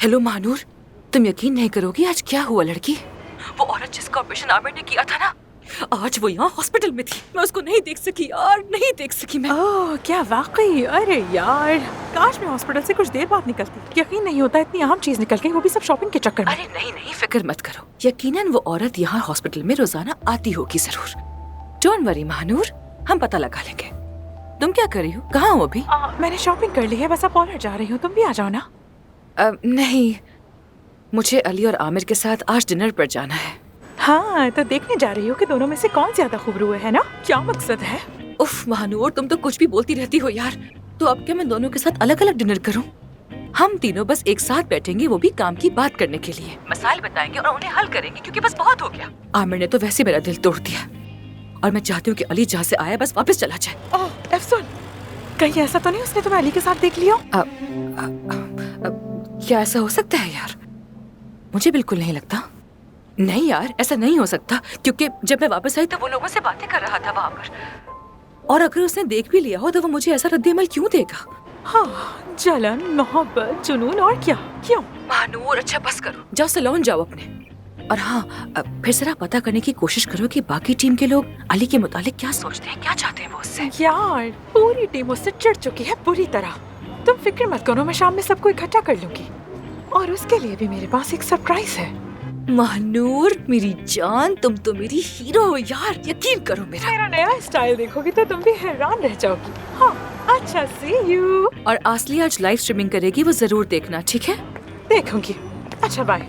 Hello Mahnoor, तुम यकीन नहीं करोगी आज क्या हुआ लड़की। वो औरत जिसका ऑपरेशन आमिर ने किया था ना, आज वो यहाँ हॉस्पिटल में थी। मैं उसको नहीं देख सकी यार, नहीं देख सकी मैं। ओह क्या वाकई, अरे यार काश मैं हॉस्पिटल से कुछ देर बाद निकलती। यकीन नहीं होता इतनी अहम चीज निकल गई, वो भी सब शॉपिंग के चक्कर में। अरे नहीं नहीं, फिक्र मत करो, यकीनन वो औरत यहाँ हॉस्पिटल में रोजाना आती होगी जरूर। डोंट वरी महानूर, हम पता लगा लेंगे। तुम क्या कर रही हो, कहाँ हो अभी? मैंने शॉपिंग कर ली है, बस अब पार्लर जा रही हूँ, तुम भी आ जाओ ना। नहीं, मुझे अली और आमिर के साथ आज डिनर पर जाना है। हाँ तो देखने जा रही हूँ कि दोनों में से कौन ज्यादा खूबरू है ना? क्या मकसद है? उफ महानूर, तुम तो कुछ भी बोलती रहती हो यार। तो अब क्या मैं दोनों के साथ अलग अलग डिनर करूं? हम तीनों बस एक साथ बैठेंगे, वो भी काम की बात करने के लिए। मसाइल बताएंगे और उन्हें हल करेंगे, क्योंकि बस बहुत हो गया। आमिर ने तो वैसे मेरा दिल तोड़ दिया और मैं चाहती हूँ कि अली जहाँ से आया बस वापस चला जाए। ओह अफसोस, कहीं ऐसा तो नहीं उसने तुम्हें अली के साथ देख लिया? क्या ऐसा हो सकता है यार? मुझे बिल्कुल नहीं लगता। नहीं यार, ऐसा नहीं हो सकता, क्योंकि जब मैं वापस आई तो वो लोगों से बातें कर रहा था वहाँ पर। और अगर उसने देख भी लिया हो तो वो मुझे ऐसा रद्द-ए-अमल क्यों देगा? हाँ, जलन, मोहब्बत, जुनून और क्या? क्यों? महानूर अच्छा बस करो, जाओ सैलून जाओ अपने। और हाँ, फिर जरा पता करने की कोशिश करो कि बाकी टीम के लोग अली के मुतालिक क्या सोचते हैं, क्या चाहते हैं वो उससे। यार पूरी टीम उससे चिढ़ चुकी है बुरी तरह। तुम फिक्र मत करो, मैं शाम में सबको इकट्ठा कर लूंगी और उसके लिए भी मेरे पास एक सरप्राइज है। महानूर मेरी जान, तुम तो मेरी हीरो हो यार, यकीन करो मेरा नया स्टाइल देखोगी तो तुम भी हैरान रह जाओगी। हाँ अच्छा, सी यू। और आसली आज लाइव स्ट्रीमिंग करेगी, वो जरूर देखना, ठीक है? देखूंगी। अच्छा बाय।